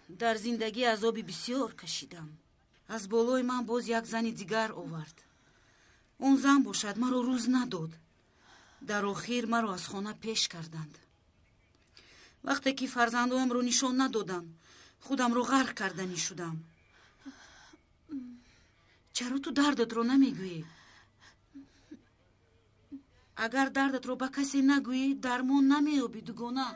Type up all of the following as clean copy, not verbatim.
дар зиндагӣ азоби бисёр кашидам. аз болои ман боз як зани дигар овард. он зан бошад маро рӯз надод. дар охир маро аз хона пеш карданд. вақте ки фарзандоямро нишон надодам, худамро ғарқ карданӣ шудам. чаро ту дардатро намегӯӣ? агар дардатро ба касе нагӯӣ, дармон намеёбӣ дугона.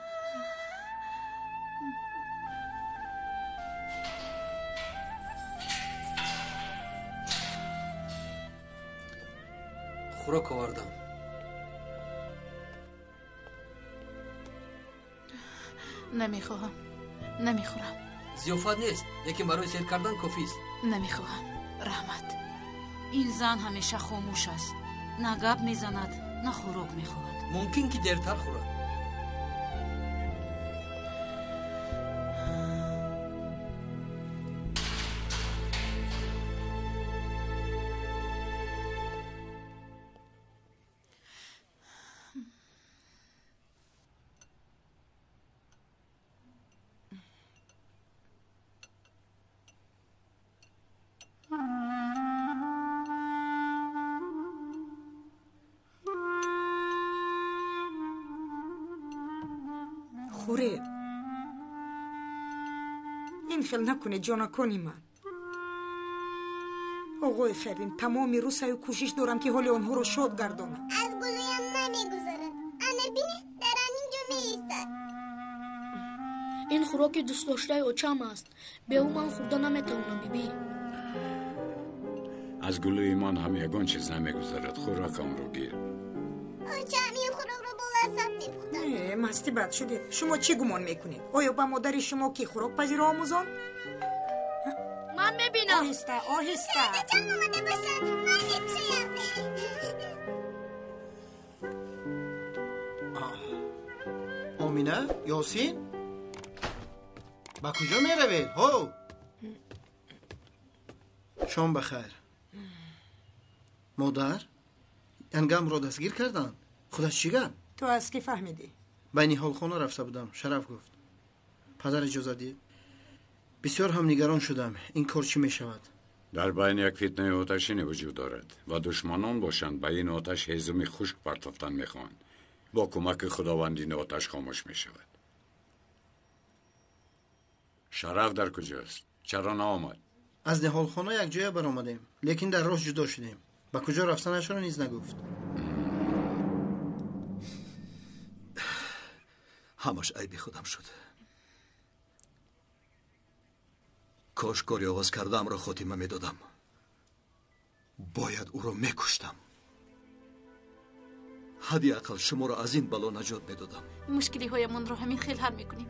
хӯрок овардам. намехоҳам. намехӯрам. зиёфат нест. яким барои сер кардан кофист. намехоҳам. раҳмат. ин зан ҳамеша хомӯш аст. на гап мезанад, на хӯрок мехоҳад. мумкин ки дертар хӯрад. خورید این خیل نکنه جانکانی من. آقای فرین تمامی روز سعی و کوشش دارم که حال آنها رو شاد گردانم. از گلویم نمیگذارد. انا بینه در اینجا میایستد. این خوراک دوست داشته اوچم است. به او من خورده نمیتونم بیبی. از گلوی من هم یگان چیز نمیگذارد. خوراکم رو گیر. اوچم این خوراک رو با وسط میپختم. نه مستی بد شده. شما چی گمان میکنید؟ آیا با مادر شما که خوراک پذیر آموزان؟ من میبینم. آهسته آهسته. چند اومده باشن من نمیشیم. آمینه؟ یاسین؟ با کجا میروید؟ هو شام بخیر. مادر ینگم را دستگیر کردن. خودش چی گفت؟ تو از کی فهمیدی؟ به نهال خانه رفته بودم. شرف گفت. پدر اجازه دید. بسیار هم نگران شدم. این کار چی می شود؟ در بین یک فتنه آتشین وجود دارد و دشمنان باشند به این آتش هیزم خشک پرتافتن میخواهند. با کمک خداوند این آتش خاموش می شود. شرف در کجاست؟ چرا نآمد؟ از نهال خانه یک جای برآمدیم، لیکن در راه جدا شدیم. به کجا رفتنش را نیز نگفت. همش عیب خودم شد. کاش کاری آغاز کردم را خاتمه میدادم. باید او را میکشتم. حداقل شما را از این بلا نجات میدادم. مشکلی هایمون رو همین خیل حل میکنیم.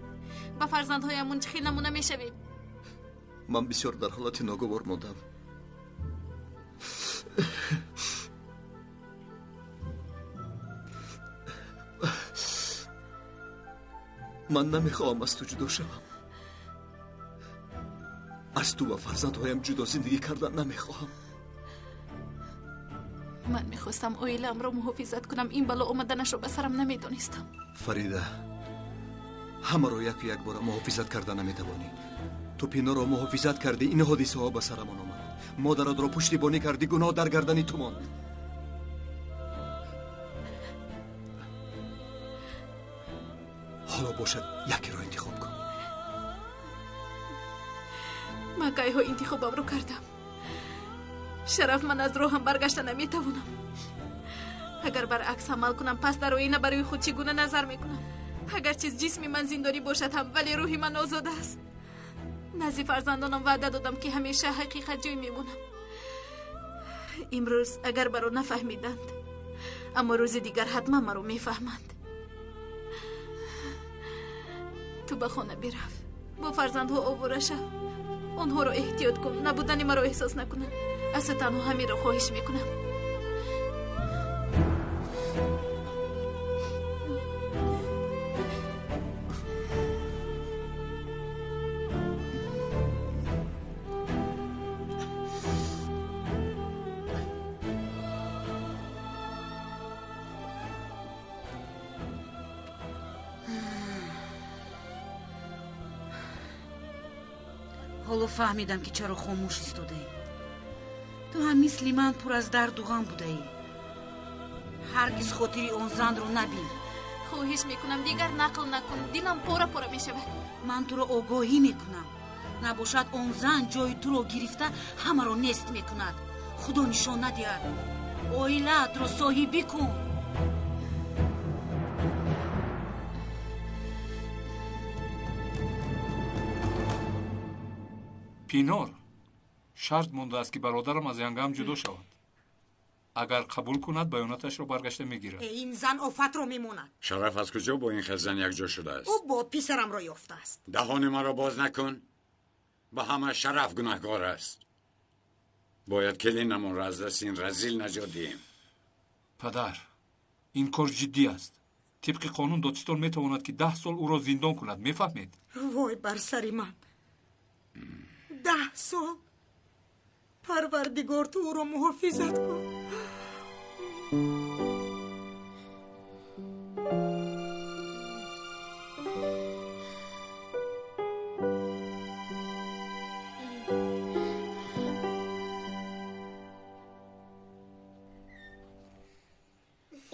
با فرزندهایمون خیل نمونه میشویم. من بسیار در حالت ناگوار ماندم. من نمیخواهم از تو جدا شوم. از تو و فرزندهایم جدا زندگی کردن نمیخواهم. من میخواستم اویلم رو محافظت کنم. این بلا اومدنش رو به سرم نمیدونستم. فریده، همه رو یک بار محافظت کردن نمیتوانی. تو پینا رو محافظت کردی، این حادثه ها به سرمان آمد. مادرت رو پشتیبانی کردی، گناه در گردن تو ماند. حالا باشد یکی رو انتخاب کن. من گاهی ها انتخابم رو کردم. شرف من از روحم برگشته نمیتوانم. اگر برعکس عمل کنم پس در آینه برای خود چگونه نظر میکنم. اگر چیز جسمی من زندانی باشد هم ولی روحی من آزاده است. نزد فرزندانم وعده دادم که همیشه حقیقت جوی میمونم. امروز اگر برو نفهمیدند، اما روز دیگر حتما مرا میفهمند. تو به خانه برفت، با فرزندها آواره شو. آنها رو احتیاط کن، نبودن مرا احساس نکنن. از تنها همین رو خواهش میکنم. ҳоло фаҳмидам ки чаро хомӯш истодаӣ. ту ҳам мисли ман пур аз дарду ғам будаӣ. ҳаргиз хотири он занро набин. хоҳиш мекунам дигар нақл накун, дилам пора пора мешавад. ман туро огоҳӣ мекунам, набошад он зан ҷои туро гирифта ҳамаро нест мекунад. худо нишон надиҳад. оилаатро соҳибӣ кун. пинор, шарт мондааст ки бародарам аз янгам ҷудо шавад. агар қабул кунад баёнаташро баргашта мегирад. ин зан офатро мемонад. шараф аз куҷо бо ин хелзан якҷо шудааст? ӯ бо писарамро ёфтааст. даҳони маро боз накун. ба ҳама шараф гунаҳкор аст. бояд келинамонро аз дасти ин разил наҷот диҳем. падар, ин кор ҷиддӣ аст. тибқи қонун додистон метавонад ки 10 сол ӯро зиндон кунад, мефаҳмед? вой бар сари ман. 10 сол. парвардигор ту ӯро муҳофизат кун.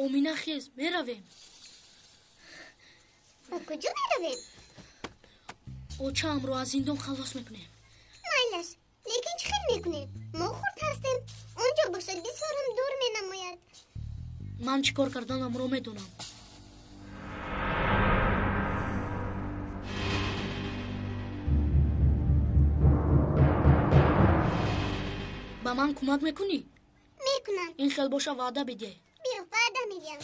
омина хез меравем. ба куҷо меравем? очаамро аз зиндон халос мекунем. майлаш, лекин чӣ хел мекунем? мо хурд ҳастем. он ҷо бошад бисёр ҳам дур менамояд. ман чӣ кор карданамро медонам. ба ман кӯмак мекунӣ? мекунам. ин хел боша ваъда бидеҳ. биё ваъда мегӯям.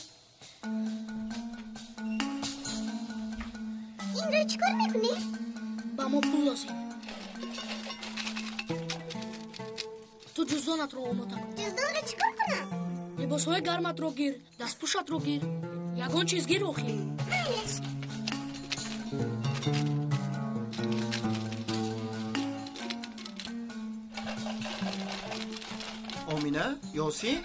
инро чӣ кор мекунӣ? ба мо пул лозим. ту ҷуздонатро омода кун. ҷуздонро чӣ кор кунам? либосҳои гарматро гир, дастпӯшатро гир, ягон чиз гир охир. майлаш. омина, ёсин?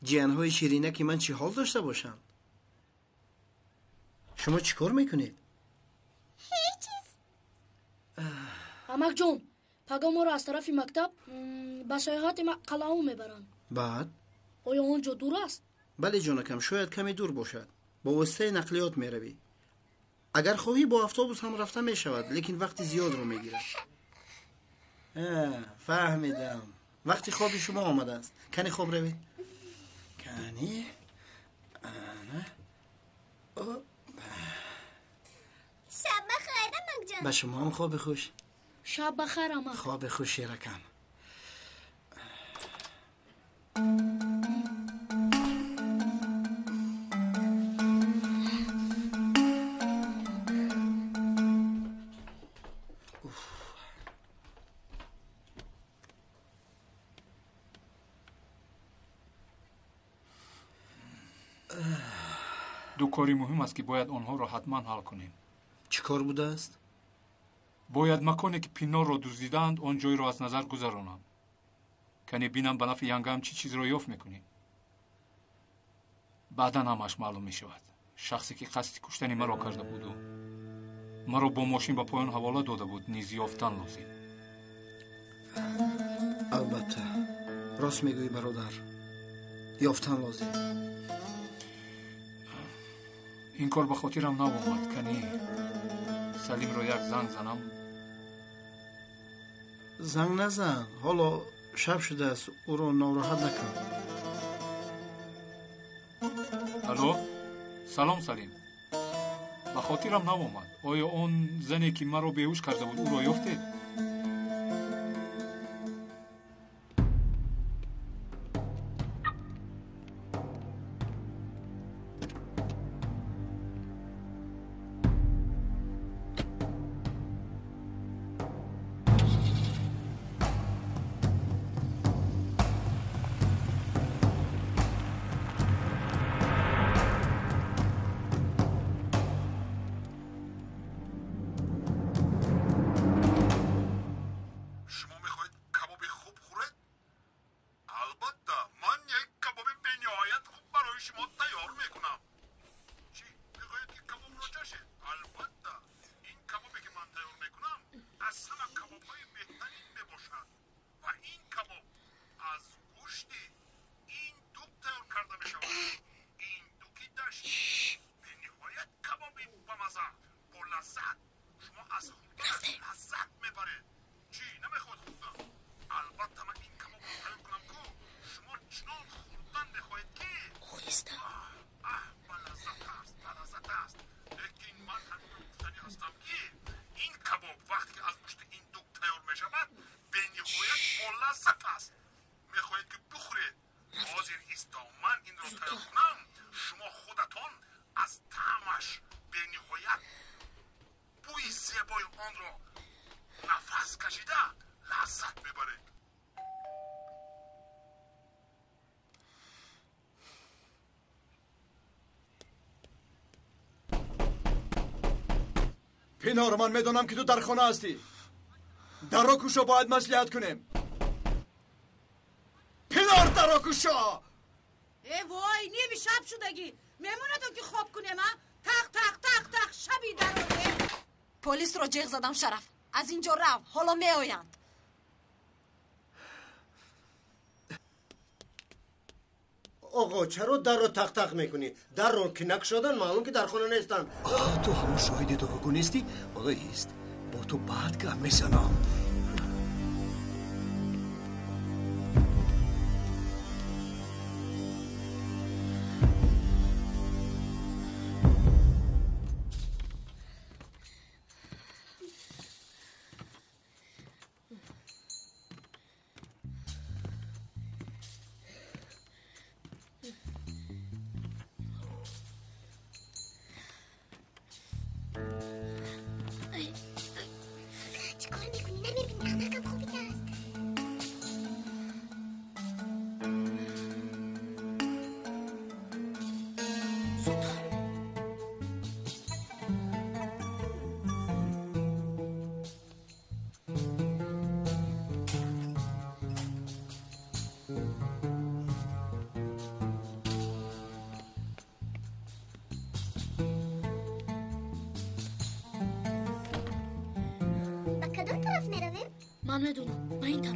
ҷиянҳои ширинаки ман чӣ ҳол дошта бошанд? шумо чӣ кор мекунед? ҳеҷ чиз. амакҷон, пага моро аз тарафи мактаб ба саёҳати қалъаҳо мебаранд. баъд? оё он ҷо дур аст? бале ҷонакам, шояд каме дур бошад. бо воситаи нақлиёт меравӣ. агар хоҳӣ бо автобус ҳам рафта мешавад, лекин вақти зиёдро мегирад. фаҳмидам. вақти хоби шумо омадааст. кани хоб равед. кани шаб бахайр амакҷон. ба шумо ҳам хоби хуш. шаб бахайр амак. хоби хуш ширакам. ду кори муҳим аст ки бояд онҳоро ҳатман ҳал кунем. чӣ кор будааст? бояд маконе ки пинорро дуздидаанд он ҷойро аз назар гузаронам. кане бинам ба нафъи янгам чӣ чизро ёфт мекунем. баъдан ҳамаш маълум мешавад. шахсе ки қасди куштани маро карда буду маро бо мошин ба поён ҳавола дода буд, низ ёфтан лозим. албатта рост мегӯӣ бародар. ёфтан лозим. ин кор ба хотирам наомад. кани салимро як занг занам. занг назан. ҳоло шаб шудааст. ӯро нороҳат накун. алло, салом салим. ба хотирам наомад. оё он зане ки маро беҳуш карда буд ӯро ёфтед? از همه کباب‌های بهترین میباشد و این کباب از گوشت این دوک تیار کرده میشود. این دوکی دشتی به نهایت کبابی بمزه با لذت. شما از خوردن لذت میبرید. چی نمیخواید خوردن؟ البته من این کباب رو تیار کنم که شما چنان خوردن میخواید که لذت است. لیکن من همین گفتنی هستم که این کباب وقتی از گوشت این دوک تیار میشود به نهایت با لذت است. میخواید که بخورید. حاضر است تا من این را تیار کنم. شما خودتان از طعمش به نهایت بوی زیبای آن را نفس کشیده لذت میبرید. پینار، من میدونم که تو در خانه هستی. در را کوشا، باید مصلحت کنیم. پینار، در را کوشا. ای وای نیم شب شدگی میمونه تو که خواب کنیم ها. تق تق تق تق شبی دروازه. پلیس رو جیغ زدم شرف. از اینجا رو حالا می آیند. آقا چرا در رو تق تق میکنی؟ در رو که نک شدن معلوم که در خونه نیستن. تو همون شاهدی دروغگو نیستی؟ حالا ایست با تو بعد گم میزنم. من میدونم به این طرف.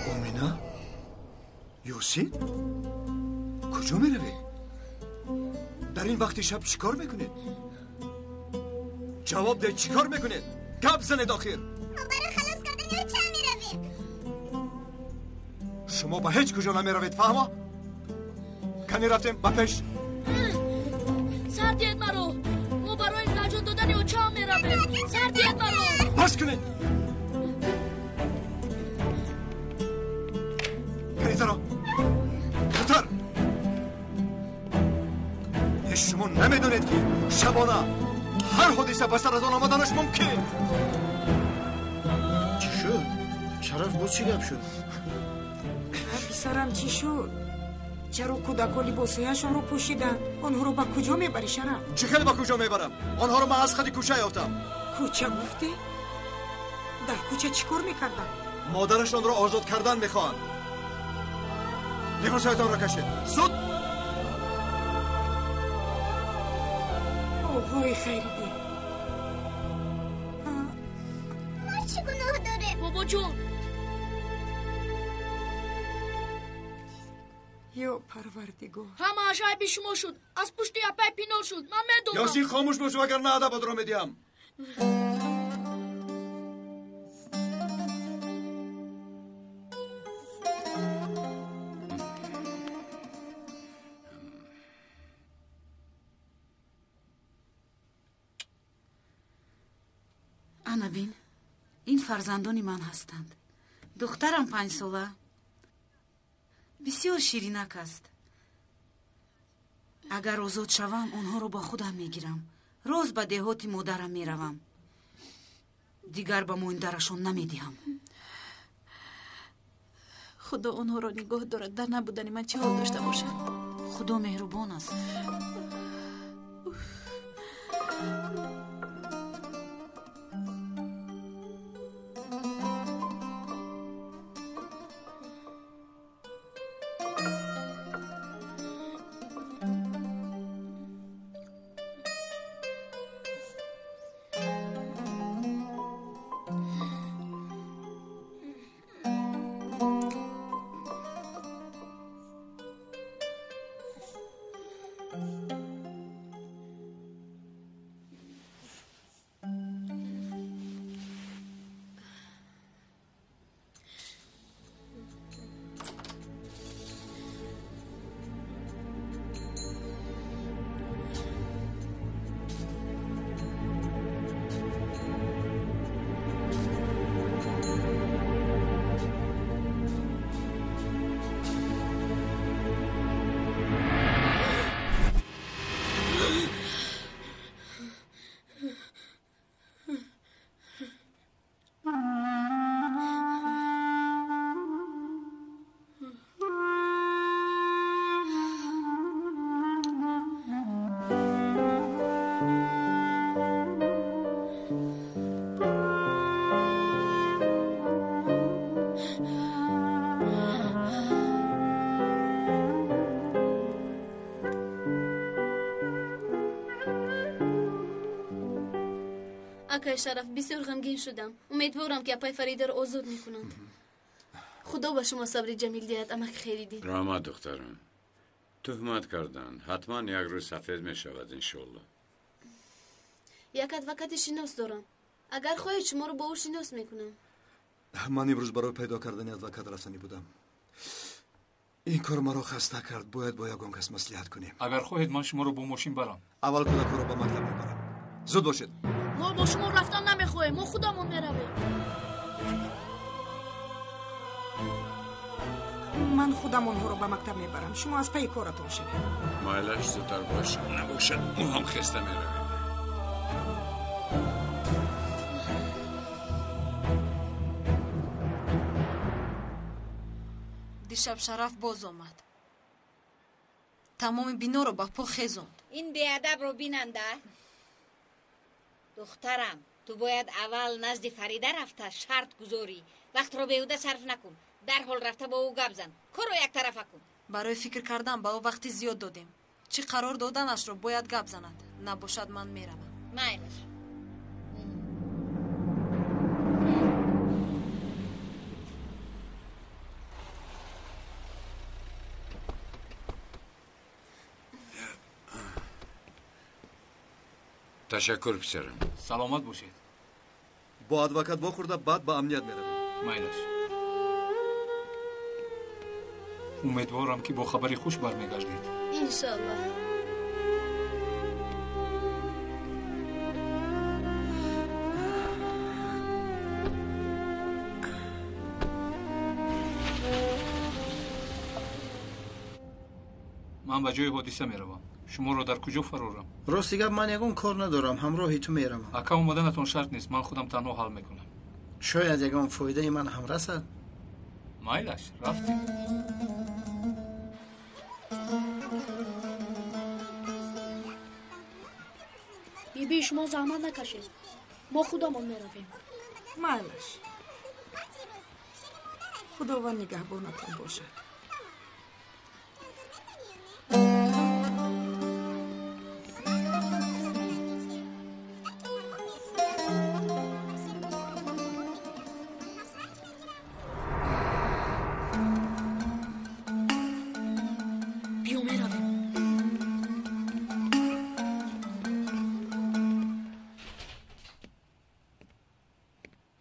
آمینا؟ یوسین؟ کجا میروی؟ در این وقت شب چیکار میکنید؟ جواب ده، چیکار میکنید؟ گپ زنید آخر. برای خلاص کردن یا چه میرویم؟ شما به هیچ کجا نمیروید، فهمه؟ کنی رفتیم با پیش. سردید مرو. ما برای نجات دادن یا چه میرویم؟ سردید مرو. بس کنید. کنید را. زودتر. شما نمیدونید که شبانه هر حادثه به سر از آن آمدنش ممکن. چی شد؟ شرف باز چی گپ شد؟ پسرم چی شد؟ چرا کودکان لباسهایشان رو پوشیدن؟ آنها رو به کجا میبری شرف؟ چه خیلی به کجا میبرم؟ آنها رو من از خدی کوچه یافتم. کوچه گفتی؟ در کوچه چیکار میکردن؟ مادرشان را آزاد کردن میخوان. لباسهایتان را کشید. زود. آقای خیری ما چی گناه داره؟ بابا جون یا پروردگار، همه عجایب شما شد. از پشت اپای پینار شد. من میدونم. یاسین خاموش باش وگر نه ادب را میدیم. انا بین این فرزندان من هستند. دخترم 5 ساله بسیار شیرینک است. اگر آزاد شوم آنها رو با خودم میگیرم. روز به دهات مادرم میروم. دیگر به ماندرشون نمیدیم. خدا اونها را نگاه دارد. در نبودن من چه حال داشته باشم؟ خدا مهربان است. акай Шараф, бисёр ғамгин шудам. Умедворам ки апай Фаридро озод мекунанд. خدا با شما صبر جمیل دیاد امک خیلی دی. راما دخترم تهمت کردن حتما یک روز سفید می شود انشالله. یک ادوکات شناس دارم. اگر خواهید شما رو با او شناس میکنم. من امروز برای پیدا کردن ادوکات رفتنی بودم. این کار مرا خسته کرد. باید با یگان کس مصلحت کنیم. اگر خواهید من شما رو با ماشین برم. اول کودک رو با مکتب میبرم. زود باشید. ما با شما رفتن نمیخواهیم. ما خودمون میرویم. من خودم اونها رو به مکتب میبرم. شما از پی کارتون شوید. مایلش زودتر باشه. نباشد ما هم خسته میرویم. دیشب شرف باز آمد. تمام بینا رو با پا خیزوند. این بیادب رو بیننده. دخترم تو باید اول نزد فریده رفته شرط گذاری. وقت رو بیهوده صرف نکن. در حال رفته با او گپ زن. کارو یک طرفه کن. برای فکر کردن با او وقتی زیاد دادیم. چی قرار دادنش رو باید گپ زند. نباشد من میروم. مایلش. تشکر پسرم. سلامت باشید. با ادوکات بخورده بعد با امنیت میرویم. مایلش. امیدوارم که با خبری خوش برمیگردید. انشالله. من به جای حادثه میروم. شما رو در کجا فرارم؟ راستی گپ من یگان کار ندارم. همراهی تو میروم. اکا اومدنتون شرط نیست. من خودم تنها حل میکنم. شاید یگان فایده من هم رسد. مایلش رفتیم. بیبی شما زحمت نکشید. ما خودمون میرویم. مایلش. خداوند نگهبانتون باشه.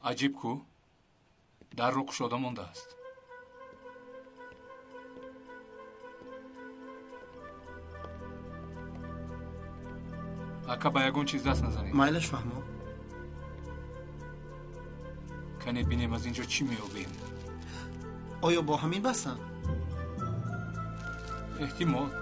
عجیب کو در رو گشاده مانده است. اکا با یگون چیز دست نزنید. مایلش فهمم. کنی بینیم از اینجا چی میابیم. آیا با همین بستن؟ احتمال.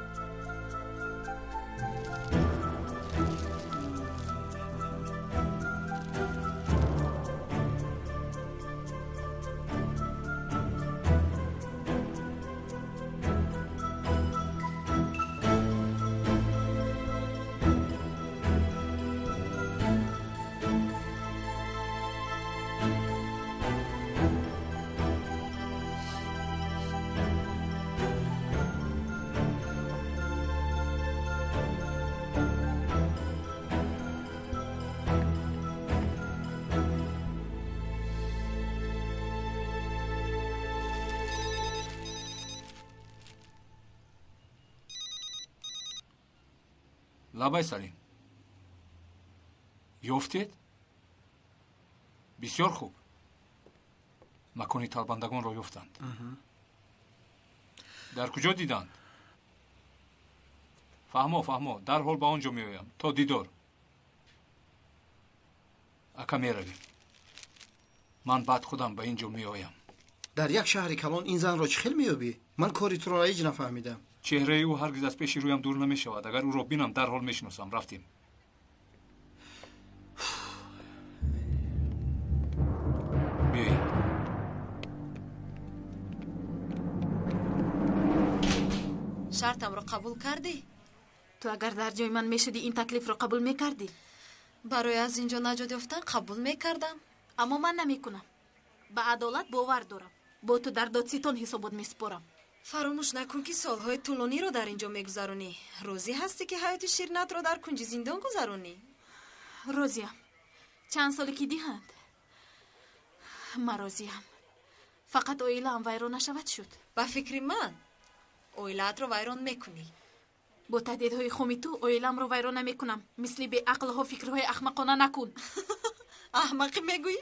لابای سلیم یافتید؟ بسیار خوب. مکانی تالبندگان را یافتند. در کجا دیدند؟ فهمو در حال با آنجا می آیم تا دیدار. اکا می رویم. من بعد خودم به اینجا می آیم. در یک شهر کلان این زن را چه خیل میابی؟ من کاری تو را هیچ نفهمیدم. چهره او هرگز از پیش رویم دور نمی شود. اگر او را بینم در حال میشناسم. رفتیم. بیایید. شرطم رو قبول کردی؟ تو اگر در جای من میشدی این تکلیف رو قبول میکردی؟ برای از اینجا نجات یافتن قبول میکردم. اما من نمیکنم. به عدالت باور دارم. با تو در دادستان حسابات میسپارم. فراموش نکن که سالهای طولانی رو در اینجا میگذرونی. روزی هستی که حیات شیرینت رو در کنج زندان گذرونی. روزیم چند سالی که دیهند من راضیم. فقط اویلام ویران نشود شد. با فکر من اویلات رو ویران میکنی. با تهدیدهای خومی تو اویلام رو ویران نمیکنم. مثل به عقل ها فکرهای احمقانه نکن. احمقی میگویی؟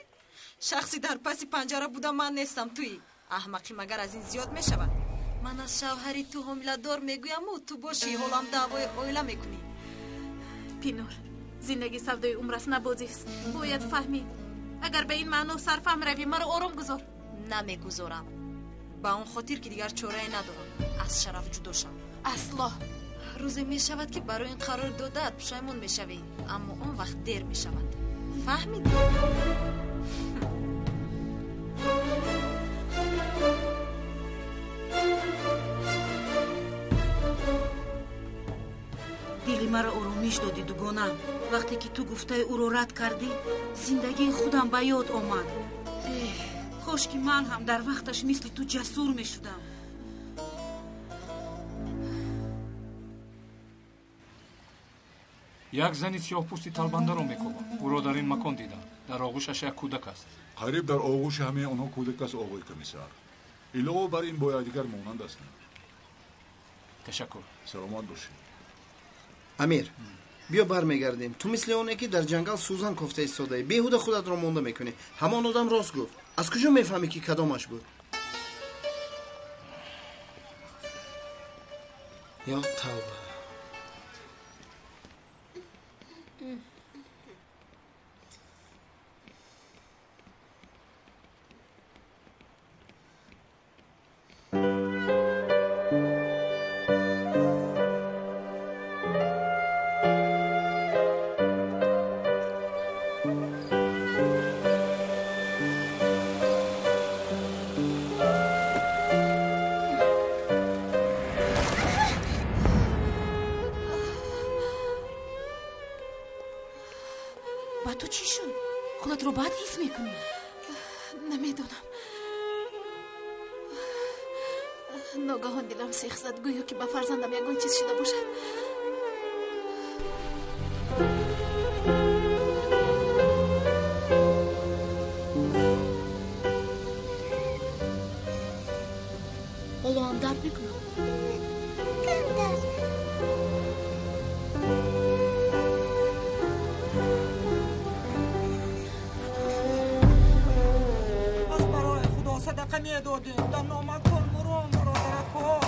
شخصی در پس پنجره بودم من نیستم توی. احمقی مگر از این زیاد میشود. من از شوهری تو حامله دار میگویم و تو باشی حالم دعوای اویلا میکنی. پینور زندگی سودای عمر است نه بازی است. باید فهمید. اگر به این معنی سرفهم روی مرا آرام گذار. نمیگذارم. با اون خاطر که دیگر چاره‌ای ندارم. از شرف جدا شم. اصلا روزی میشود که برای این قرار دادت پشیمون میشوی، اما اون وقت دیر میشود. فهمیدی؟ دلی مرا آرامش دادی دوگانم. وقتی که تو گفته او رو رد کردی زندگی خودم به یاد آمد. کاش که من هم در وقتش مثل تو جسور می شدم. یک زنی سیاه‌پوستی تالبنده رو میکوبم. او رو در این مکان دیدم. در آغوشش یک کودک است. قریب در آغوش همه آنها کودک است آقای کمیسر. علاوه بر این باید دیگر مانند هستند. تشکر. سلامت باشید. امیر بیا برمیگردیم. تو مثل اونه که در جنگل سوزن کفته ایستاده بیهوده خودت رو مونده میکنی. همان آدم راست گفت. از کجا میفهمی که کدامش بود؟ یا توبه. با تو چی شد؟ خودت رو بد حس میکنی؟ نمیدونم. ناگهان دلم سیخ زد گویا که با فرزندم یگان چیز شده باشد. حالا هم درد میکنم. صدقه میدادیم در نامه کن مرون برادرکو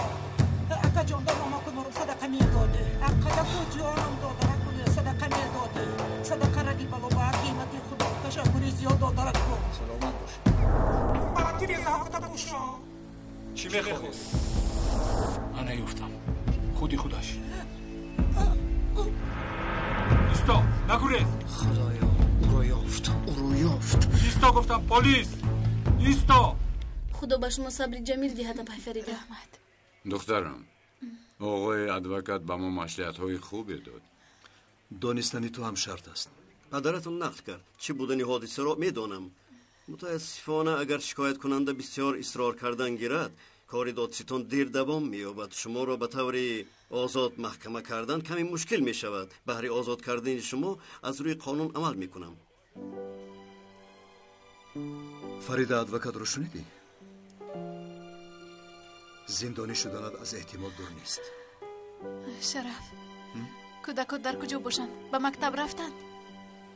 اکا جان در نامه کن مرون صدقه میدادیم اکا دکو جانم دادرکو صدقه میدادیم صدقه ردی بلو با قیمتی خدا تشکری زیاد دادرکو. سلامت باشید. برای تیری زهاق دکوشا چی میخواد؟ من نیفتم. خودی خودش. ایستا نگوره. خدایا او رو یافت. ایستا گفتم پلیس. ایستا. خدا به شما صبر جمیل دهد آقای فرید احمد. دخترم آقای ادوکات با ما مصلحت‌های خوبی داد. دانستنی تو هم شرط است. پدرتون نقل کرد. چی بودن حادثه را میدانم. متاسفانه اگر شکایت کننده بسیار اصرار کردن گیرد کاری دادستان دیر دوام می‌یابد. شما را به طور آزاد محکمه کردن کمی مشکل می شود. بهر آزاد کردن شما از روی قانون عمل میکنم. فرید ادوکات رو شنیدی؟ زندانی شدنت از احتمال دور نیست. شرف کودکات در کجا باشند؟ به مکتب رفتند؟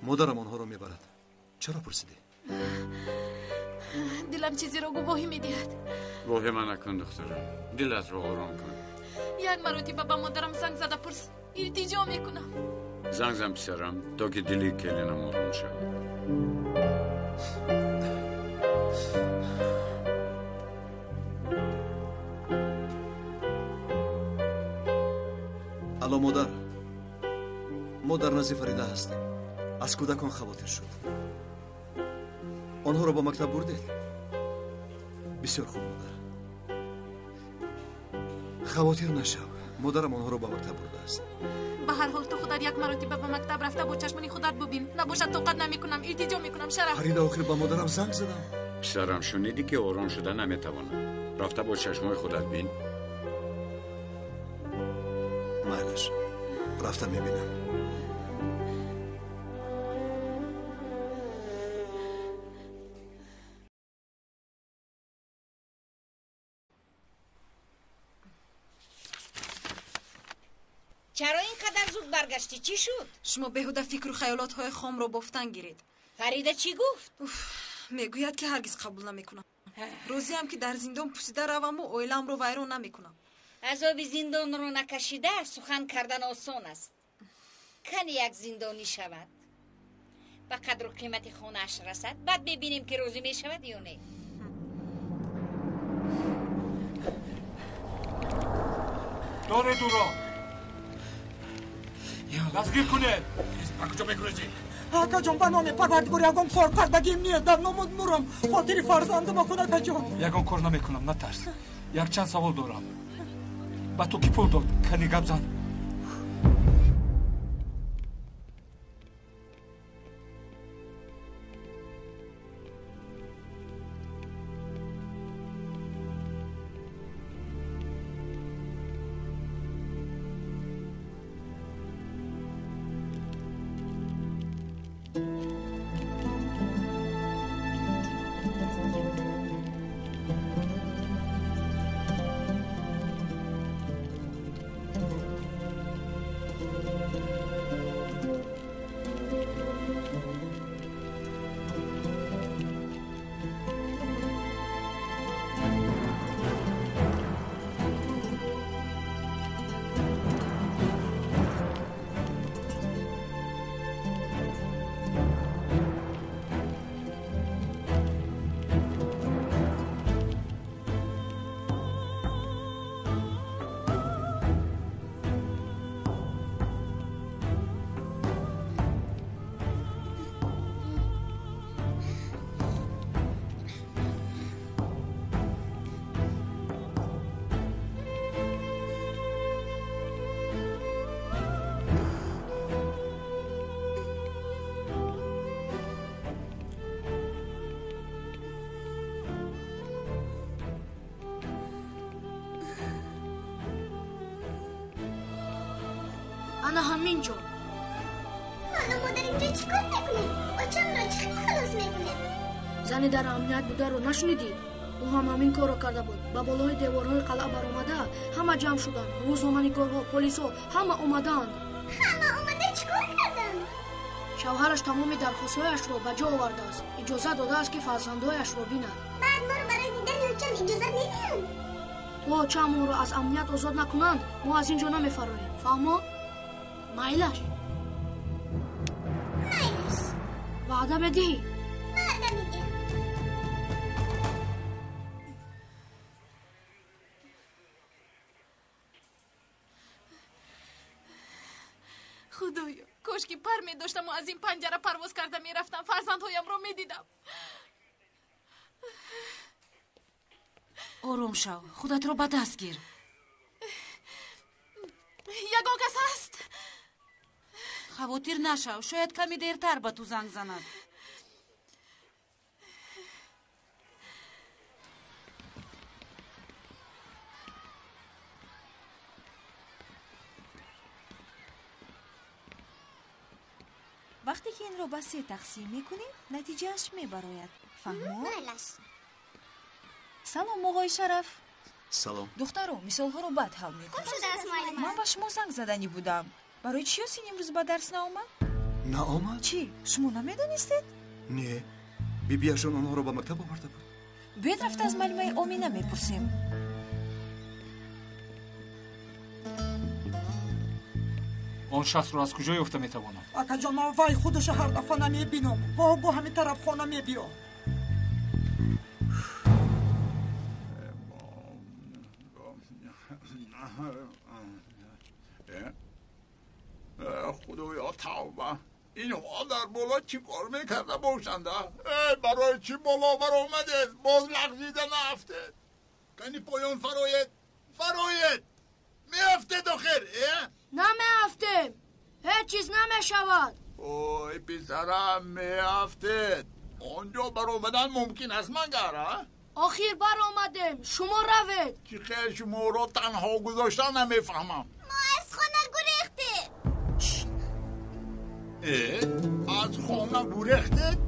مادرم آنها رو میبرد. چرا پرسیدی؟ دلم چیزی را گواهی میدهد. واهمه نکن دخترم. دلت رو آرام کن. یک مرتبه به مادرم زنگ زده پرس. التجا میکنم. زنگ زن پسرم تا که دلی کلینم آرام شود. الو مادر نزد فریده هستیم. از کودکان خواطر شد. آنها رو با مکتب بردید؟ بسیار خوب مادر. خواطر نشو. مادرم آنها رو با مکتب برده است. به هر حال تو خودت یک مرتبه به مکتب رفته با چشمانی خودت ببین. نباشد طاقت نمیکنم. التجا میکنم شرف. فرید آخر با مادرم زنگ زدم. پسرم شنیدی که آرام شدن نمیتوانم. رفته با چشمای خودت بین. مالش رفتم میبینم. چرا اینقدر زود برگشتی؟ چی شد؟ شما بهوده فکر و خیالات های خام رو بافتن گیرید. فریده چی گفت؟ میگوید که هرگز قبول نمیکنم. روزی هم که در زندان پوسیده روم و اویلم رو ویران نمیکنم. عذاب زندان رو نکشیده سخن کردن آسان است. کنی یک زندانی شود و قدر و قیمت خونش رسد، بعد ببینیم که روزی می شود یا نه. داره دورا دستگیر کنه. کجا بگروزی؟ آقا جان به نام پروردگار یگان کار کردگیم نیست. در نام نورم خاطر فرزندم کن آقا جان. یگان کار نمیکنم، نترس. یک چند سوال دارم. با تو کی پول داد؟ کنی گپ زن. انا همینجا. حالا مادر اینجا چیکار میکنه؟ بچه‌م را چی خلاص میکنه؟ زنی در امنیت بوده رو نشنیدی؟ او هم همین کار رو کرده بود. با بالای دیوارهای قلعه برآمده همه جمع شدن. روزنامه‌نگارها، پلیس‌ها همه اومدن. همه اومده چیکار کردن؟ شوهرش تمام درخواست‌هایش رو به جا آورده است. اجازه داده است که فرزندهایش رو بیند. بعد ما رو برای دیدن حاکم اجازه نمیدن. تا حاکم رو از امنیت آزاد نکنند ما از اینجا نمیفراریم. فهمو؟ مایلش وعده بدی؟ وعده میدم. خدایا کاش که پر می داشتم و از این پنجره پرواز کرده می رفتم فرزندهایم رو می دیدم. آروم شو، خودت رو به دست گیر. یگان کس هست؟ خواطر نشو، شاید کمی دیرتر به تو زنگ زند. وقتی که این رو به 3 تقسیم میکنیم نتیجهش میبراید. فهمو؟ سلام آقای شرف. سلام. دخترو مثال ها رو بد حل میکنم. من با شما زنگ زدنی بودم. برای چی هستین امروز با درس نآمد؟ نآمد؟ چی؟ شما نمیدونستید؟ نه. بیبیاشون آنها رو به مکتب آورده بود. بیاید رفت از معلمه آمینه میپرسیم. آن شخص رو از کجا یافته میتوانم؟ آقا جان من وای خودش هر دفعه نمیبینم. گو همین طرف خانه میبیا. خدایا توبه، اینها در بالا چی کار میکرده باشنده؟ برای چی بالا بر آمده؟ باز لغزیده نهفته. کنی پایان فرایت میافته داخل؟ نمیافتیم، هیچ چیز نمیشود. اوی پسرم میافته. آنجا بر آمدن ممکن است مگر؟ آخیر بر آمدیم، شما روید. که خیر شما را تنها گذاشتن نمیفهمم. ما از خانه گریخته. از خانه گریخته؟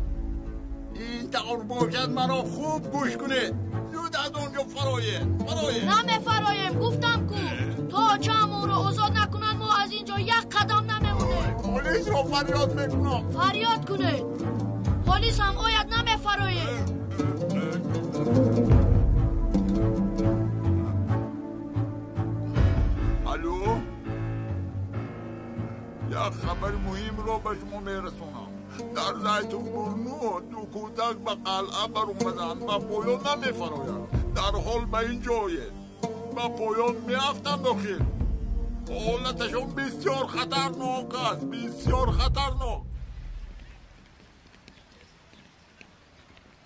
این طور باشد مرا خوب گوش کنید. زود از اونجا فرایید. نمیفرایم، گفتم کو تا حاکم او رو آزاد نکنن ما از اینجا یک قدم نمیمونه. پلیس رو فریاد میکنم. فریاد کنه. پلیس هم آید نمیفرایه. الو، یک خبر مهم رو به شما میرسونم. در زیتون برنو دو کودک به قلعه بر اومدن و پایان نمیفراید. در حال به این جایه و پایان میافتن داخل. حالتشون بسیار خطرناک است، بسیار خطرناک.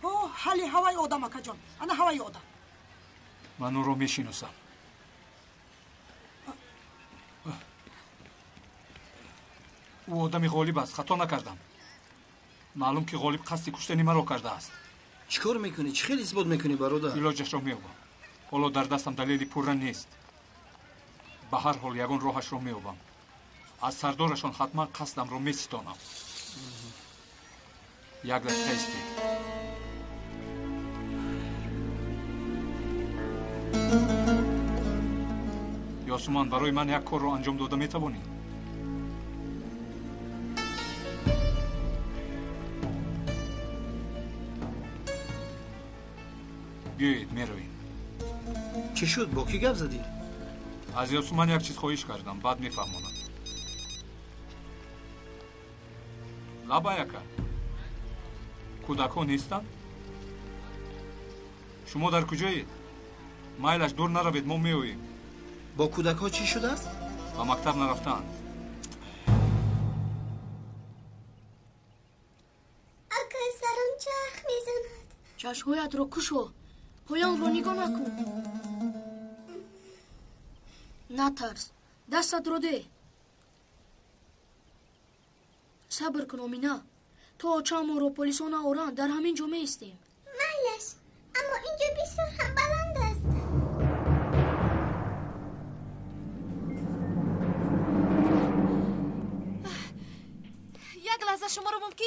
اوه حالی هوای آدم اکا جان، انا هوای آدم. من او رو میشناسم. او آدمی غالب است، خطا نکردم. معلوم که غالب قصد کشتن مرا کرده است. چیکار میکنی؟ چه خیلی اثبات میکنی برادر؟ علاجش را مییابم. حالا در دستم دلیلی پورا نیست. به هر حال یگان راهش را مییابم. از سردارشان حتما قصدم را میستانم. یک دقیقه ایستید. یاسومان برای من یک کار را انجام داده میتوانی؟ بیایید میرویم. چی شد؟ با کی گپ زدی؟ از یاسومان یک چیز خواهش کردم، بعد میفهمونم. لابایکا کودک ها نیستن؟ شما در کجایید؟ مایلش دور نروید، ما میاییم. با کودک ها چی شده است؟ به مکتب نرفتند. اکا سرم چرخ میزند. چشمهایت رو کشو. پایان رو نگاه نکن. نترس. دستت رو ده. صبر کن آمینا. تا چند رو پلیسان آورند در همین جا میستیم. مایلش، اما اینجا بسیار هم بلند است. یک لحظه شما رو ممکن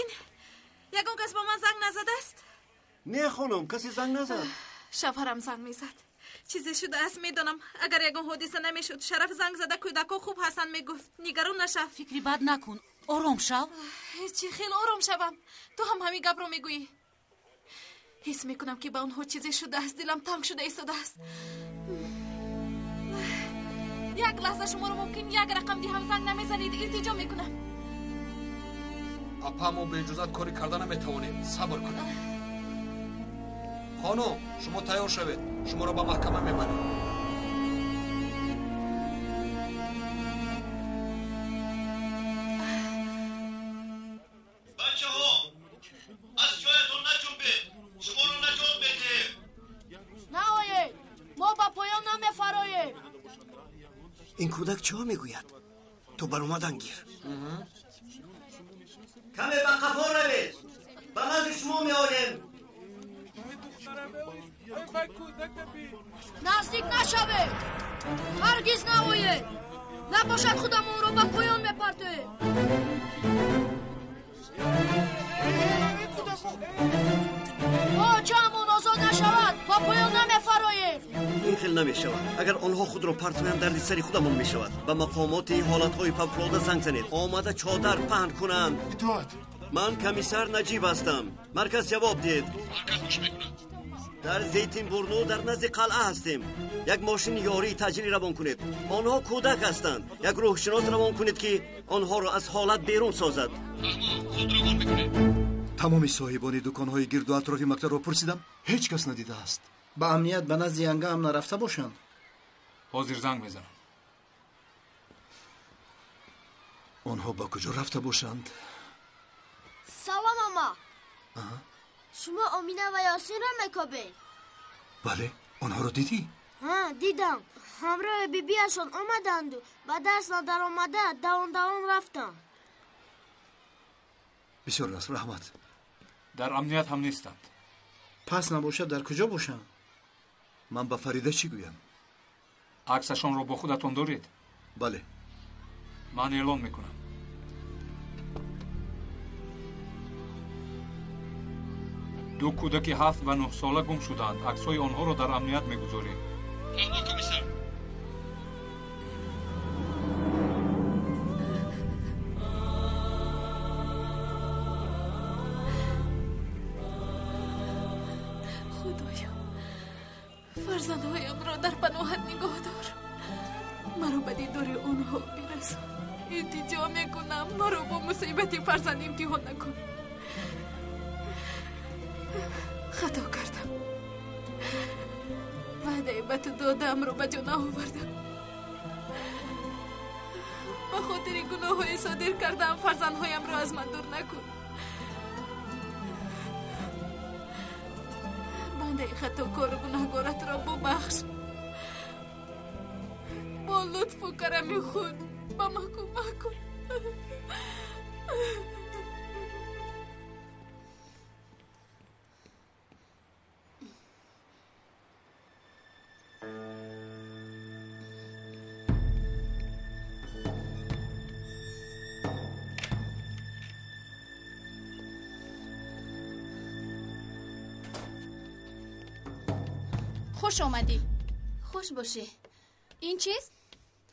یگان کس با من زنگ نزده است؟ نه خانم، کسی زنگ نزد. شوهرم زنگ میزد. چیزی شده است میدانم. اگر یگان حادثه نمیشد شرف زنگ زده کودکا خوب هستن میگفت. نگران نشو. فکری بد نکن. آرام شو. چی خیلی آرام شوم. تو هم همین گپ رو میگویی. حس میکنم که به اونها چیزی شده است. دلم تنگ شده ایستاده است. یک لحظه شما رو ممکن یک رقم دی هم زنگ نمیزنید؟ التجا میکنم. اپا ما به اجازت کاری کردن نمیتوانیم. صبر کنید. خانم شما تیار شوید. شما را به محکمه میبریم. بچه ها از جایتون نجنبید. شما رو نجات بده. نه آیه ما با پایان نمیفراییم. این کودک چه ها میگوید؟ تو بر اومدن گیر. کمه به قفا روید. به من شما می آیم. نزدیک نشوید. هرگز نوایید. نباشد خودم اون رو به پایان میپرته. باچه همون آزاد نشود با پایان نمیفرایید. این خیلی نمی شود. اگر آنها خود را پرتوین در سری خودمون می شود. به مقامات حالتهای فوق‌العاده زنگ زنید. آمده چادر پهن کنند. من کمیسر نجیب هستم. مرکز جواب دید. مرکز گوش میکنند. در زیتون برنو در نزد قلعه هستیم. یک ماشین یاری تجلی روان کنید. آنها کودک هستند. یک روحشناس روان کنید که آنها را از حالت بیرون سازد. خود روان میکنید. تمامی صاحبان دکان‌های گرد و اطراف مکتب را پرسیدم، هیچ کس ندیده است. با امنیت به نزد ینگه هم نرفته باشند. حاضر زنگ میزنم. آنها با کجا رفته باشند؟ سلام ماما. شما آمینه و یاسین را میکابید؟ بله، آنها را دیدی؟ ها دیدم. همراه بیبیشان آمدند و با دست ندر آمده دوان رفتن. بسیار است، رحمت. در امنیت هم نیستند. پس نباشد در کجا باشند؟ من با فریده چی گویم؟ عکسشان رو با خودتون دارید؟ بله. من اعلان میکنم. دو کودک 7 و 9 ساله گم شدند. عکس‌های آنها را در امنیت میگذاریم. فرمان کمیسر. فرزندهایمra در پناهت نگاه دار. مرا به دیدار آنها برسان. التجا میکنم مرا با مصیبت فرزند امتحان نکن. خطا کردم. وعده به تو دادم رو به جا نآوردم. به خاطر گناه‌های صادر کردم فرزندهایم را از من دور نکن. بنده خطاکار و گناهکارت را ببخش. با لطف و کرم خود به من کمک کن. خوش آمدی. خوش باشی. این چیست؟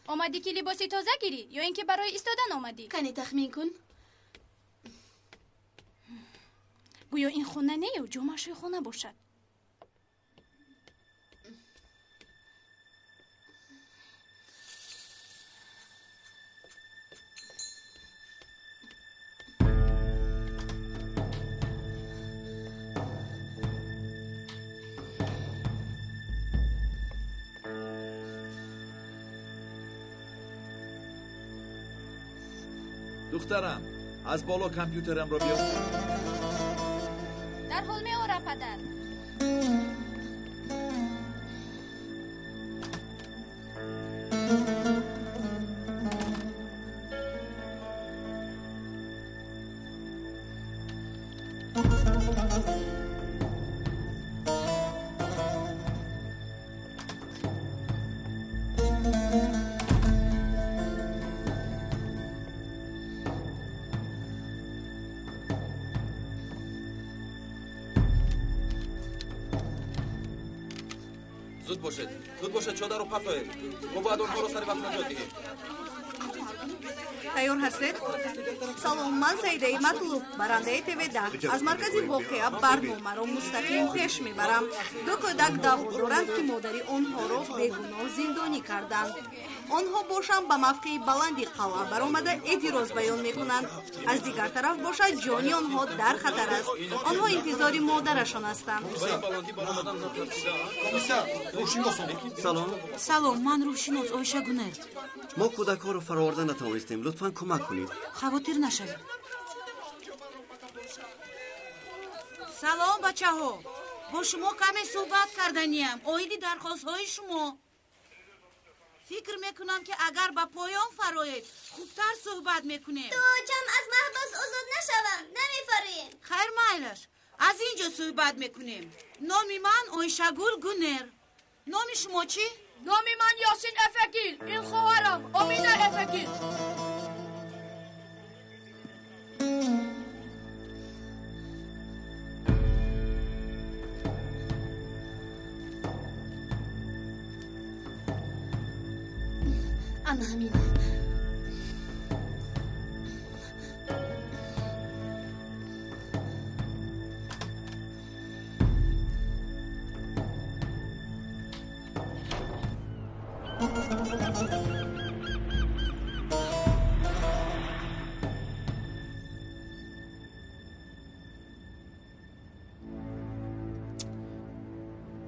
آمدی که لباسی تازه گیری یا اینکه برای ایستادن آمدی؟ کنی تخمین کن. گویا این خونه نه و جمعش خونه باشد. دخترم از بالا کامپیوترم رو بیار. در حال میآورم پدر. زود باشد چادر رو پرتایید. ما باید آنها رو سر وقت نجات دهیم. تайёр ҳастед? салом, ман Саидаи Матлуб, барандаи ТВ10. аз маркази воқеа барномаро мустақим пеш мебарам. ду кӯдак даъво доранд ки модари онҳоро бегуноҳ зиндонӣ карданд. онҳо бошанд ба мавқеи баланди қалъа баромада эътироз баён мекунанд. аз дигар тараф бошад ҷони онҳо дар хатар аст. онҳо интизори модарашон ҳастанд. салом, ман рӯҳшинос Ойша Гунер. мо кӯдакҳоро фароварда натавонистем. лутфан кӯмак кунед. хавотир нашавед. салом бачаҳо. бо шумо каме суҳбат карданиям. оиди дархостҳои шумо. фикр мекунам ки агар ба поён фароед хубтар суҳбат мекунем. тоҷам аз маҳбас озод нашавам. намефароем. хайр майлаш. аз ин ҷо суҳбат мекунем. номи ман Ойшагул Гунер. номи шумо чӣ? номи ман Ёсин Эфегил. ин хоҳарам Омина Эфегил. ana ҳамин.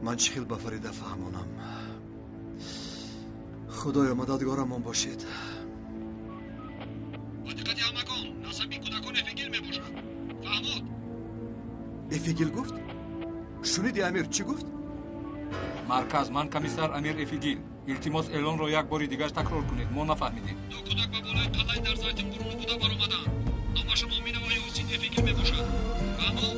من چی خیل به فریده فهمونم. خدایا مددگارمان باشید. با دقت همگان نسبی کودکان افگیل میباشد. فهمود؟ افگیل گفت؟ شنیدی امیر چی گفت؟ марказ ман комиссар амир эфигил илтимос эълонро як бори дигар такрор кунед мо нафаҳмидем. ду кӯдак ба болои қалъаи дар зайтун бурун буда баромаданд. номашон Омина ва Ёсин Эфигил мебошад. фаҳмуд?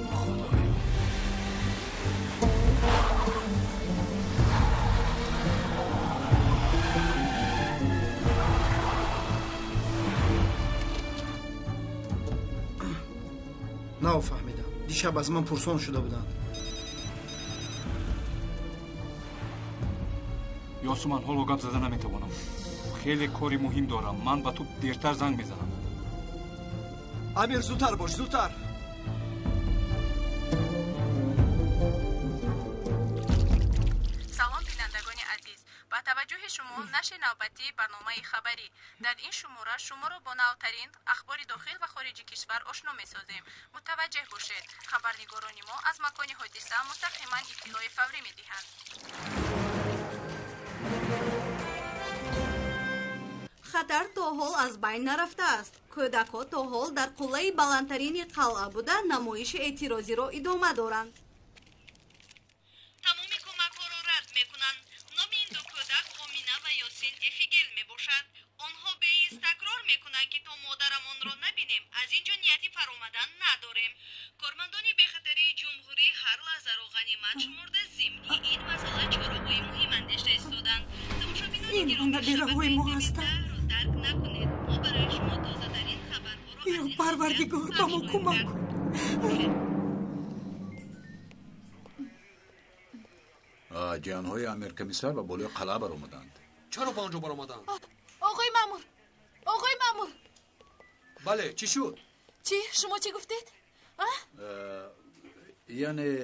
нафаҳмидам. дишаб аз ман пурсон шуда буданд. ёсу ман ҳоло гап зада наметавонам. хеле кори муҳим дорам. ман ба ту дертар занг мезанам. амир зудтар бош, зудтар. салом با توجه شما نشر نوبتی برنامه خبری در این شماره شما را با نوترین اخبار داخل و خارج کشور آشنا می‌سازیم. متوجه باشید خبرنگاران ما از مکان حادثه مستقیما اطلاع فوری می‌دهند. خطر تا حال از بین نرفته است. کودک‌ها تا حال در قله بلندترین قلعه بوده نمایش اعتراضی را ادامه دارند. تمامی کمک‌ها را رد می‌کنند. نام این دو کودک آمینه و یاسین افیگل میباشد. آنها بی‌ایست تکرار می‌کنند که تا مادرمان را نبینیم از اینجا نیتی فرامدن نداریم. کارمندان بخطری جمهوری هر لحظه را غنیمت شمرده ضمنی این مسئله چراغ‌های مهم اندیشیده ایستادند. این بنده‌های ما هستند. درک نکنید. ما برای شما تازه‌ترین خبرها را یا پروردگار با ما کمک کن. جانهای امیر کمیسر و بالای قلعه بر آمدند. چرا با آنجا بر آمدند؟ آقای مامور بله چی شد؟ چی؟ شما چی گفتید؟ یعنی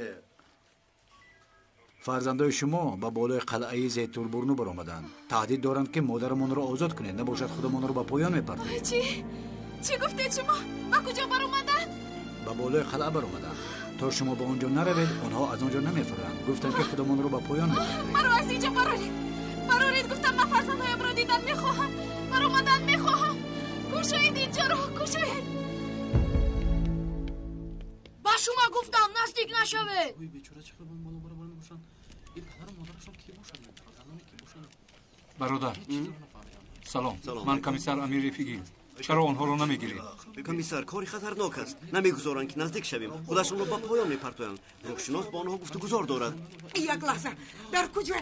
فرزندای شما با بالای قلعه زیتوربورنو بر آمدند. تهدید دارند که مادرمان را آزاد کنید نباشد خودمان را به پایان میپردازید. چی گفتید شما؟ با کجا بر آمدند؟ با بالای قلعه بر آمدند. تا شما با آنجا نروید آنها از آنجا نمیفرند. گفتند که خودمان را به پایان میپردازید. مرا از اینجا برارید. گفتم من فرزندهایم را دیدن میخواهم. بر آمدن میخواهم. گشایید اینجا را گشایید. با شما گفتم نزدیک نشوید. برادر سلام. من کمیسر امیر رفیقی. چرا آنها رو نمیگیرید؟ کمیسر کاری خطرناک است. نمیگذارند که نزدیک شویم. خودشون رو با پایان میپرتویند. روشناس با آنها گفتگوزار دارد. یک لحظه در کجا؟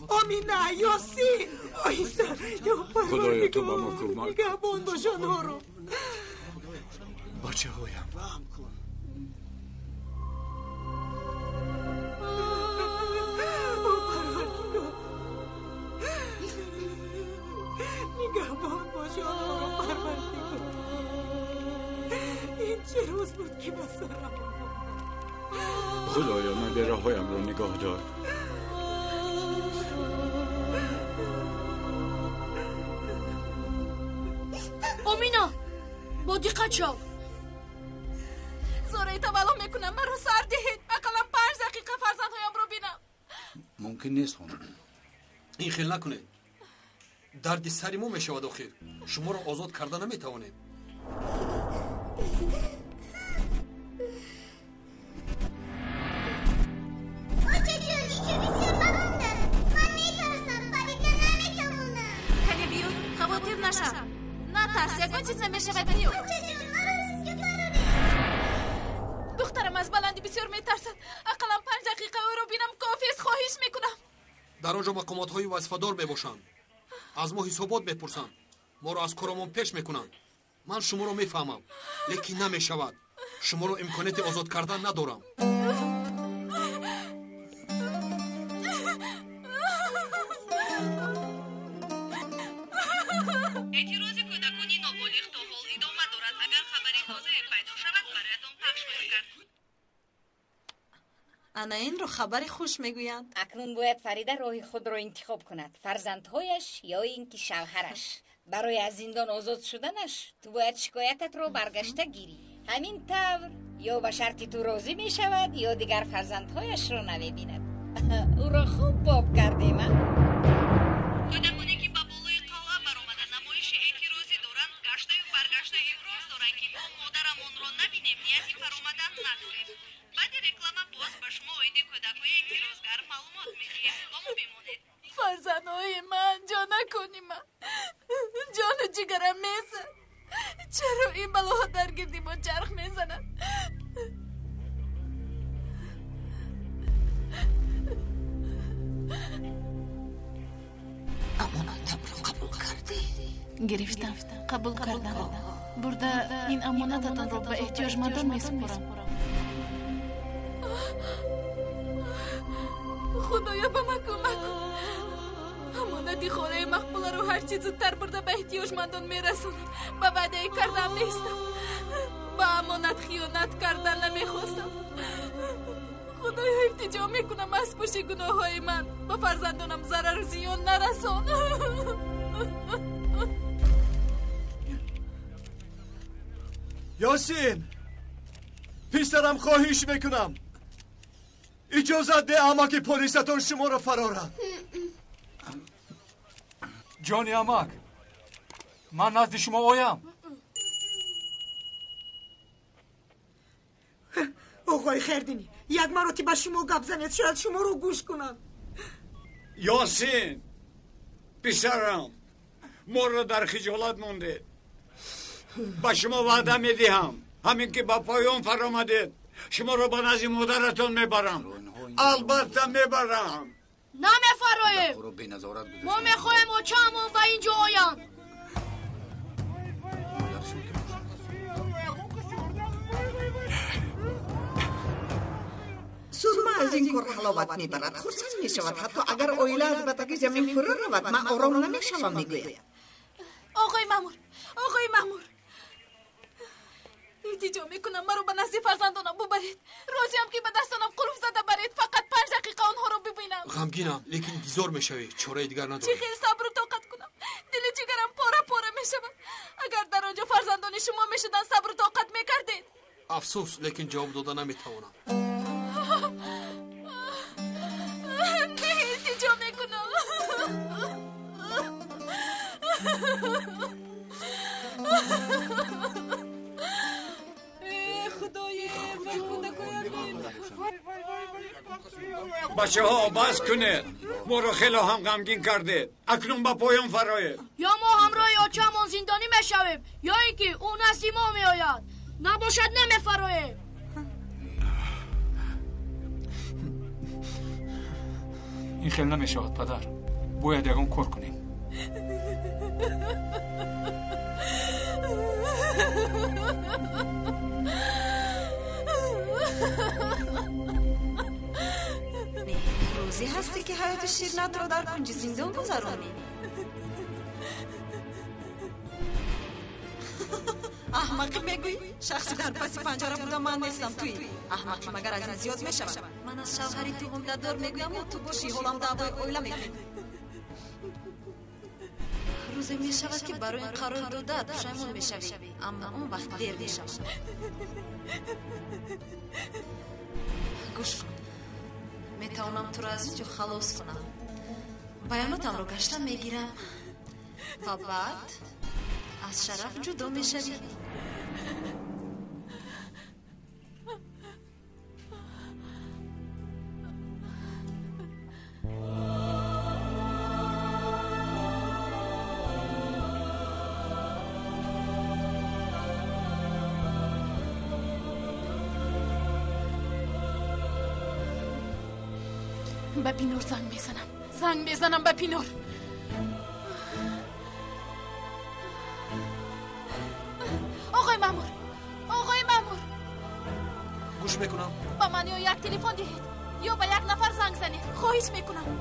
آمینه یاسین آیسته یا خدایا تو با ما کمک نگهبان باش آنها رو. بچه هایم نگهبان باش آنها رو پروردگار. این چه روز بود که به سرم خدایا من به راهایم را نگاه دار. آمینا با دقت شو. زوره تولو میکنم مرا سر دهید. اقلا 5 دقیقه فرزندهایم رو بینم. ممکن نیست خانم. این خیل نکنید. درد سری ما میشود آخر. شما را آزاد کرده نمیتوانیم. کنی بیو خواطر نشم. نترس یکان چیز نمیشود بیو. دخترم از بلندی بسیار میترسد. اقلا 5 دقیقه او رو بینم کافی است. خواهش میکنم. در آنجا مقامات های وظیفه‌دار میباشند. از ما حسابات میپرسند. ما را از کارمان پیش میکنند. من شما را میفهمم لیکن نمیشود. شما را امکانیت آزاد کردن ندارم. اعتراض کودکانی نابالغ تا حال ادامه دارد. اگر خبری تازه پیدا شود برایتان پخش می‌کنم. انا این رو خبری خوش میگویند. اکنون باید فریده راه خود را انتخاب کند. فرزندهایش یا اینکه شوهرش. برای از زندان آزاد شدنش تو باید شکایتت رو برگشته گیری. همین طور یا به شرط تو راضی می شود یا دیگر فرزندهایش رو نمی بیند. او را خوب باب کردیم. کودکانی که با بالای قلعه برآمده نمایش اعتراضی دارند گشته و برگشته ابراز دارند که ما مادرمان را نبینیم نیتی فرآمدن نداریم. بعد رکلام باز به شما ایده کودکای اعتراضگر معلومات میدهیم. با ما بمانید. فرزندهای من جا نکنی من. جان جگرم میزن. چرا این بلاها در گردی ما چرخ میزنن؟ امانتم رو قبول کردی؟ گرفتم قبول کردم. برده این امانتتان رو به احتیاجمندان میسپارم. خدایا به من کمک کن. امانتی خوره مقبوله رو هر چیز زودتر برده به احتیاجمندان میرسونم. به وعده کردم نیستم. با امانت خیانت کردن نمیخواستم. خدایا التجا میکنم از پشت گناههای من با فرزندانم ضرر و زیان نرسان. یاسین پسرم خواهش میکنم اجازه ده امک پلیستون شما را فرارم. جانی امک من نزد شما آیم. آقای خردینی یک مرتبه شما گپ زنید شاید شما رو گوش کنم. یاسین پسرم ما را در خجالت مونده. با شما وعده میدهم همین که با پایان فرامدید شما را به نزد مادرتان میبرم. البته میبرم. نمیفراییم. ما میخوایم اوچامون به اینجا آیم. سرما از این کار حلاوت میبرد خرسند میشود حتی اگر اویله از بطک زمین فرو رود من آرام نمیشوم میگوید. آقای مامور التجا میکنم مرا به نزد فرزندانم ببرید. راضیم که به دستانم قلوف زده برید فقط 5 دقیقه آنها رو ببینم. غمگینم لیکن بیزار میشوی چاره دیگر ندارم. چه خیلی صبر و طاقت کنم دل جگرم پاره میشود. اگر در آنجا فرزندان شما میشدن صبر و طاقت میکردید. افسوس لیکن جواب دادن نمیتوانم. نه التجا میکنم. بچه ها بس کنید ما رو خیلی هم غمگین کردید. اکنون با پایان فرایید. یا ما همراه اوچامون زندانی میشویم یا اینکه اون نزد ما میآید. نباشد نمیفراییم. این خیلی نمیشود پدر. باید یکم کار کنیم. روزی هستی که حیات شیرینت رو در کنج زندان گذرانی. احمقی میگوی شخصی در پس پنجره بودم من نیستم توی. احمقی مگر از این زیاد میشود. من از شوهری تو حمله دار میگویم و تو باشی حالم دعوای اویله میکنی. روزی میشود که برای این قرار داده پشیمون میشوی اما اون وقت دیر میشود. گوش کن میتوانم تو را از اینجا خلاص کنم. بیاناتم رو گشتن میگیرم و بعد از شرف جدا میشوی. به پینور زنگ میزنم به پینور. آقای مامور گوش میکنم. با من یا یک تلفن دهید یا به یک نفر زنگ زنید. خواهش میکنم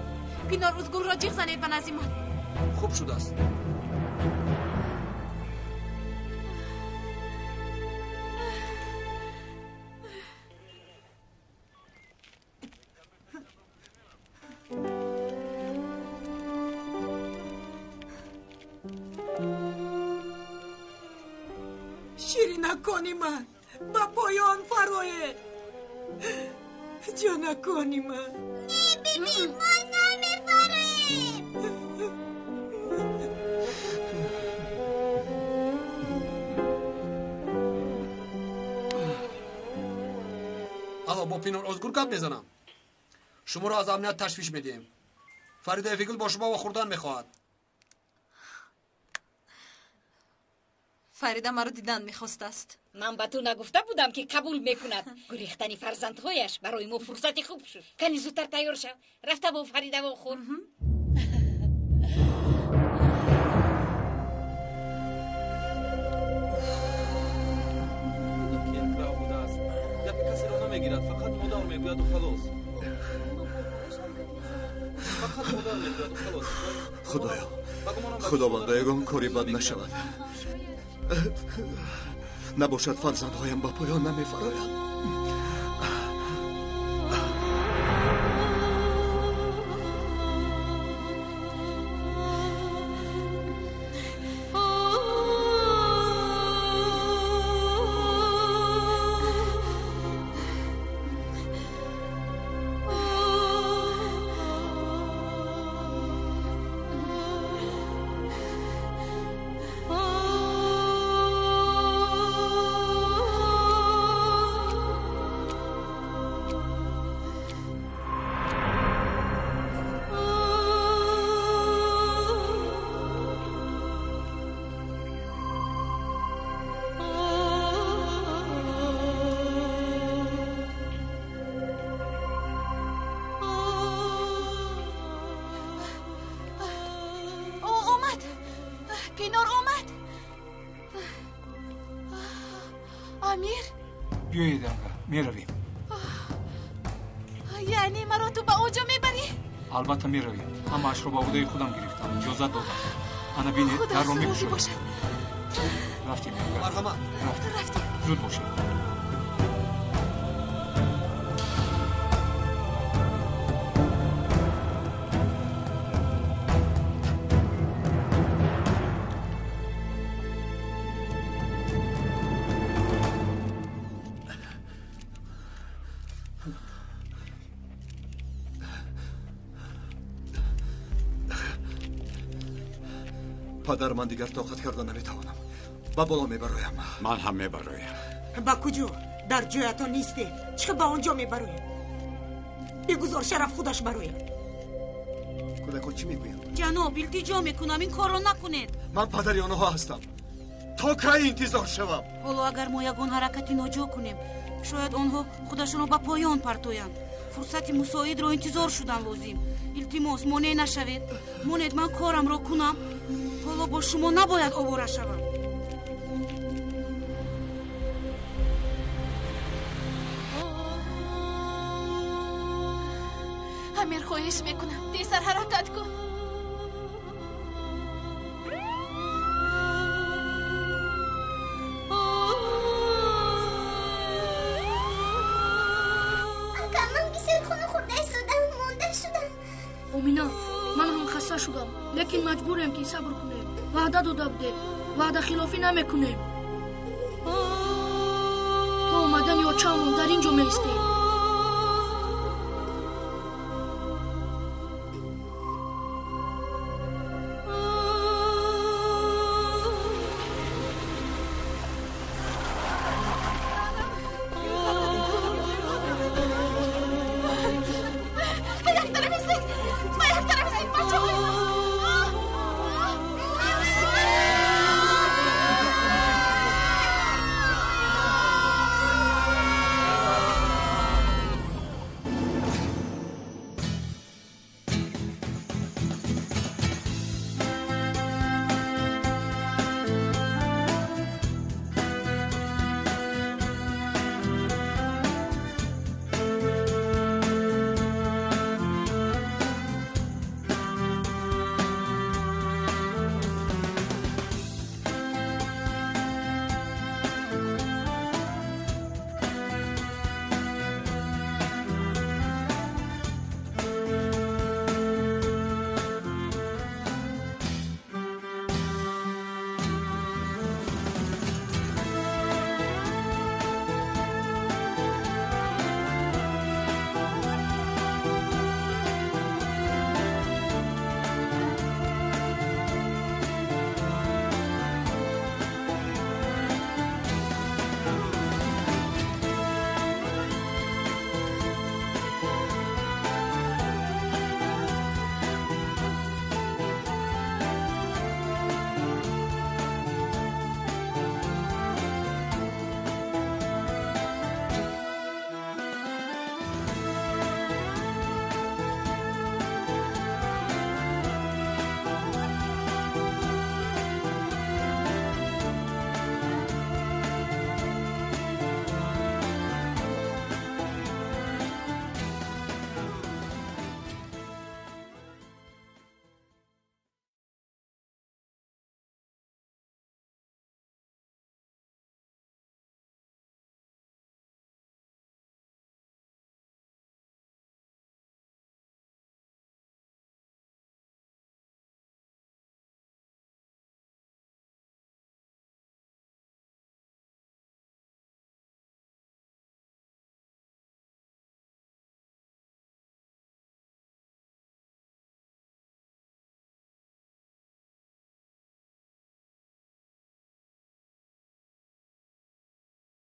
پینور ازگل را جیغ زنید به نزد من. خوب شده است. نکنی من با پایان فرایه جا نکنی من. نه ببین ما نمیفراییم. آقا با پینور ازگور گپ میزنم. شما را از امنیت تشویش میدیم. فرید افیگل با شما و خوردن میخواهد. فریده مرا دیدن میخواست است. من به تو نگفته بودم که قبول میکند. گریختن فرزندهایش برای ما فرصتی خوب شد. کنی زودتر تیار شو. رفته با فریده و خور. کسی رو نمیگیرد فقط مادر میگوید و خلاص. فقط مادر میگوید و خلاص. خدایا خداوندا یگان کاری بد نشود. نباشد فرزندهایم با پایان نمیفرایند. پینور آمد. امیر بیایید انگا میرویم. یعنی مرا تو با اونجا میبری؟ البته میرویم، اما اش رو با عهده خودم گرفتم، اجازه دادم. انا بینید در رو میگشویم. رفتیم انگا. مرحمت. رفتیم. زود باشید. پدر من دیگر طاقت کردن نمیتوانم. با بالا میبرایم. من هم میبرایم. با کجا؟ در جایتان نیسته. چه با اونجا میبرایم؟ بگذار شرف خودش برایم. کودکان چی میگویم؟ جناب التجا میکنم این کارو نکنید. من پدری آنها هستم. تا کی انتظار شوم؟ حالا اگر ما یگان حرکتی ناجا کنیم شاید آنها خودشونو با پایان پرتویند. فرصت مساعد رو انتظار شدن لازم. التماس مانع نشوید. مانید من کارم رو کنم. حالا با شما نباید آواره شوم. امیر خواهش میکنم دیسر حرکت کن. من بسیار خونه خورده شدم مونده شدم. اومینا من هم خسته شدم لیکن مجبورم که صبر کنیم. وعده داده بودیم وعده خلافی نمیکنیم. تو اومدن یا چامون در اینجا میستیم.